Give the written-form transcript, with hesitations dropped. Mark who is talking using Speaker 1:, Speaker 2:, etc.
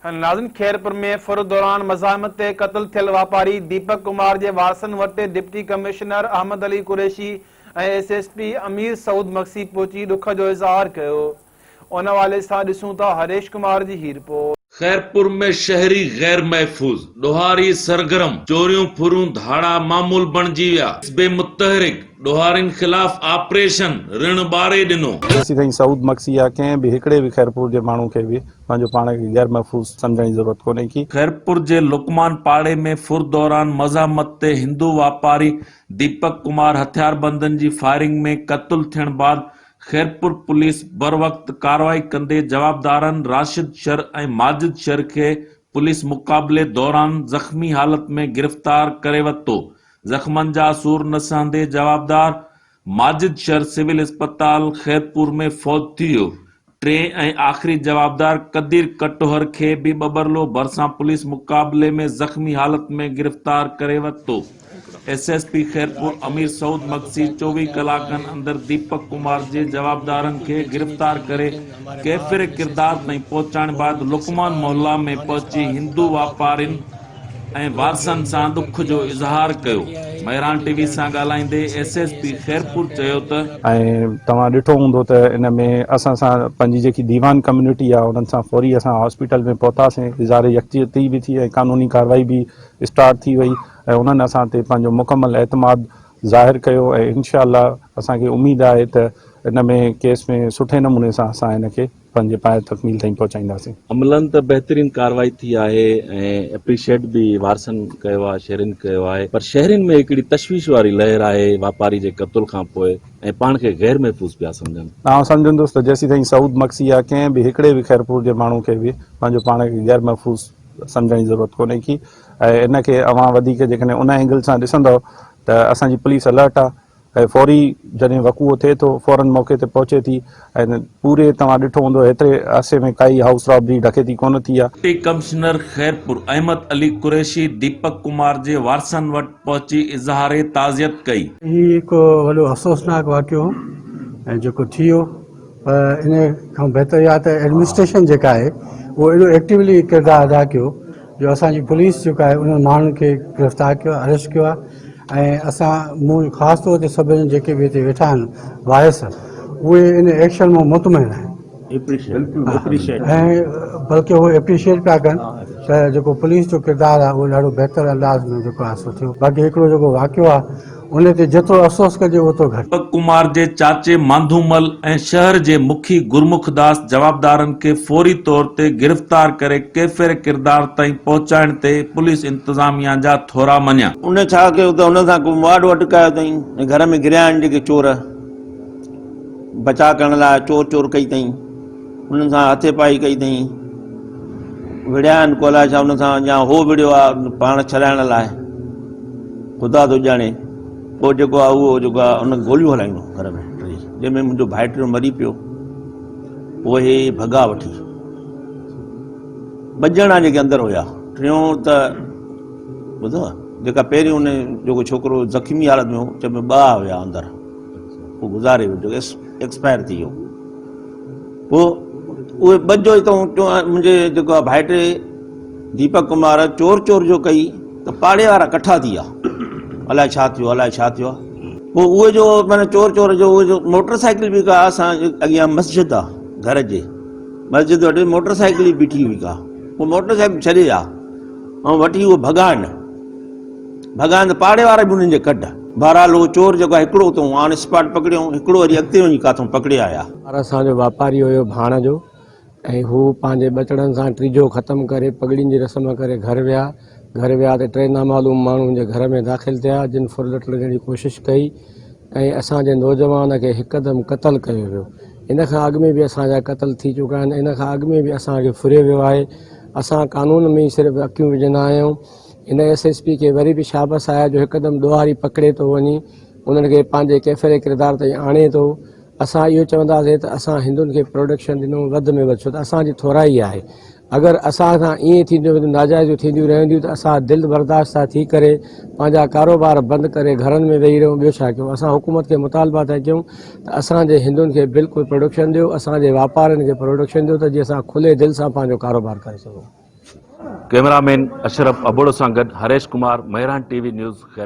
Speaker 1: नाज़िन, खैरपुर में फुर दौरान मज़ाहमत ते क़त्ल थियल वापारी दीपक कुमार जे वारसनि वटि डिप्टी कमिश्नर अहमद अली कुरैशी ऐं एसएसपी अमीर सऊद मक्सी पहुची ॾुख जो इज़हार कयो। उन हवाले सां ॾिसूं था हरेश कुमार जी ही रिपोर्ट।
Speaker 2: खैरपुर में शहरी गैर महफूज डोहारी सरगर्म चोरियों फुरूं धाड़ा मामूल बणजी विया। बेमुतहरिक डोहारिन खिलाफ ऑपरेशन ऋण बारे ॾिनो।
Speaker 3: जेसी ताईं सऊद मक्सी या कंहिं बि हिकिड़े बि खैरपुर जे माण्हू खे बि पंहिंजो पाण खे गैर महफूज सम्झण जी ज़रूरत कोन्हे की।
Speaker 2: खैरपुर जे लुकमान पाड़े में फुर दौरान मज़ाहमत ते हिंदू वापारी दीपक कुमार हथियारबंदनि जी फायरिंग में क़त्ल थियण बाद खैरपुर पुलिस बर वक्त कार्रवाई कंदे जवाबदारन राशिद शर ऐं माजिद शर के पुलिस मुकाबले दौरान जख्मी हालत में गिरफ्तार करे वरितो। जख्मन जा सूर न सहंदे जवाबदार माजिद शर सिविल अस्पताल खैरपुर में फौत थी वियो। टे ऐं आख़िरी जवाबदार कदीर कटोहर खे भी बबरलो भरसां पुलिस मुकाबले में जख्मी हालत में गिरफ्तार करे वरितो। एसएसपी खैरपुर अमीर सऊद मक्सी 24 कलाकनि अंदर दीपक कुमार जे जवाबदारन खे गिरफ्तार करे कैफिर किरदार ताईं पहुचाइण बाद लुकमान मोहल्ला में पहुची हिंदू वापारिन ऐं वारसनि सां दुख जो इज़हार कयो। महिरान टीवी सां ॻाल्हाईंदे एसएसपी खैरपुर चयो त
Speaker 3: तव्हां ॾिठो हूंदो त इन में असां सां पंहिंजी जेकी दीवान कम्युनिटी आहे उन्हनि सां फौरी असां हॉस्पिटल में पहुतासीं। इज़हार यकजहती बि थी ऐं कानूनी कार्रवाई भी स्टार्ट थी वई ऐं उन्हनि असां ते पंहिंजो मुकमल एतमाद ज़ाहिर कयो ऐं इंशाअल्लाह असांखे उम्मीद आहे त इन में केस में सुठे नमूने सां असां इनखे पंहिंजे पाए तकमील ताईं पहुचाईंदासीं।
Speaker 4: अमलन त बेहतरीन कार्रवाई थी आहे ऐं एप्रिशिएट भी वारसन कयो आहे, शहरिन कयो आहे, पर शहरिन में हिकिड़ी तशवीश वारी लहर आहे वापारी जे क़त्ल खां पोइ ऐं पाण खे गैर महफूज़ पिया सम्झनि।
Speaker 3: आउं सम्झंदुसि त जेसी ताईं सऊद मक्सी या कंहिं बि हिकिड़े बि खैरपुर जे माण्हू खे बि पंहिंजो पाण खे गैर महफूज़ सम्झण जी ज़रूरत कोन्हे की। ऐं इनखे अवां वधीक जेकॾहिं उन एंगल सां ॾिसंदव त असांजी पुलिस अलर्ट आहे ऐं फौरी जॾहिं वक़ूअ थिए थो फौरन मौक़े ते पहुचे थी ऐं पूरे तव्हां ॾिठो हूंदो हेतिरे अरसे में काई हाउस रॉबरी डकैती कोन थी आहे।
Speaker 2: डिप्टी कमिश्नर खैरपुर अहमद अली कुरैशी दीपक कुमार जे वारसनि वटि पहुची इज़हार ताज़ियत कई।
Speaker 5: ही हिकु वॾो अफ़सोसनाक वाक़ियो ऐं जेको थी वियो, पर इन खां बहितर इहा त एडमिनिस्ट्रेशन जेका आहे उहो एॾो एक्टिवली किरदारु अदा कयो जो असांजी पुलिस जेका आहे उन्हनि माण्हुनि खे गिरफ़्तार कयो, अरेस्ट कयो आहे ऐं असां मूं ख़ासि तौर ते सभिनी जेके बि हिते वेठा आहिनि वायस उहे इन एक्शन मां मुतमइन आहिनि ऐं बल्कि उहे एप्रिशिएट पिया कनि त जेको पुलिस जो किरदारु आहे उहो ॾाढो बहितर अंदाज़ में जेको आहे सो थियो। बाक़ी हिकिड़ो जेको वाक़ियो आहे उन ते जेतिरो अफ़सोस कजे ओतिरो घटि।
Speaker 2: दीपक कुमार जे चाचे मांधूमल ऐं शहर जे मुखी गुरमुख दास जवाबदारन खे फौरी तौर ते गिरफ्तार करे कैफिर किरदार ताईं पहुचाइण ते पुलिस इंतजामिया जा थोरा मञिया।
Speaker 6: उन छा कयो त उन सां को वाड अटकायो अथई, घर में गिरिया आहिनि जेके चोर, बचा करण लाइ चोर कई अथई, उन्हनि सां हथे पाई कई अथई, विड़िया आहिनि को अलाए छा उन सां या हो विड़ियो आहे पाण छॾाइण लाइ, ख़ुदा थो ॼाणे। पोइ जेको आहे उहो जेको आहे उन गोलियूं हलाईंदो घर में टे, जंहिंमें मुंहिंजो भाइटियो मरी पियो। पोइ हे भॻा वठी ॿ ॼणा जेके अंदरि हुया, टियों त ॿुधो जेका पहिरियों उन जेको छोकिरो ज़ख़्मी हालत में हो जंहिंमें ॿ हुया अंदरि, उहो गुज़ारे वियो, एक्सपायर थी वियो। पोइ उहे ॿ जो हितां मुंहिंजे जेको आहे भाइटे दीपक कुमार चोर जो कई त पाड़े वारा कठा थी विया, अलाए छा थियो आहे। पोइ उहे जो माना चोर जो उहे जो मोटरसाइकिल बि का असां अॻियां मस्जिद आहे घर जे, मस्जिद वटि मोटरसाइकिल ई बीठी हुई का, उहो मोटरसाइकिल छॾे आ ऐं वठी उहो भॻाइनि त पाड़े वारा बि उन्हनि जे कढ। बहरहाल उहो चोर जेको आहे हिकिड़ो तो ऑन स्पॉट पकड़ियो, हिकिड़ो वरी अॻिते वञी काथों पकड़े आया।
Speaker 5: असांजो वापारी हुयो भाण जो ऐं हू पंहिंजे ॿचड़नि सां टीजो ख़तमु करे पगड़ियुनि जी रस्म करे घर विया त टे नामालूम माण्हू जे घर में दाख़िल थिया, जिन फुर लटण जी कोशिशि कई ऐं असांजे नौजवान खे हिकदमि क़तल कयो वियो। इन खां अॻु में बि असांजा क़तल थी चुका आहिनि, इन खां अॻु में बि असांखे फुरियो वियो आहे। असां कानून में ई सिर्फ़ु अखियूं विझंदा आहियूं। इन एसएसपी खे वरी बि शाबस आहे जो हिकदमि ॾोहारी पकड़े थो वञी उन्हनि खे पंहिंजे कैफ़े किरदार ताईं आणे थो। असां इहो चवंदासीं त असां हिंदुनि खे प्रोटेक्शन ॾिनो वधि में वधि, छो त असांजी थोराई आहे। अगर असां सां ईअं थींदो नाजाइज़ियूं थींदियूं रहंदियूं त असां दिलि बर्दाश्त था थी करे पंहिंजा कारोबार बंदि करे घरनि में वेही रहूं, ॿियो छा कयूं। असां हुकूमत खे मुतालबा था कयूं त असांजे हिंदुनि खे बिल्कुलु प्रोटेक्शन ॾियो, असांजे वापारियुनि खे प्रोटेक्शन ॾियो त जीअं असां खुले दिलि सां पंहिंजो कारोबार करे सघूं।
Speaker 4: कैमरामैन अशरफ अबोड़ो सां गॾु हरेश कुमार, मेहरान टीवी न्यूज़।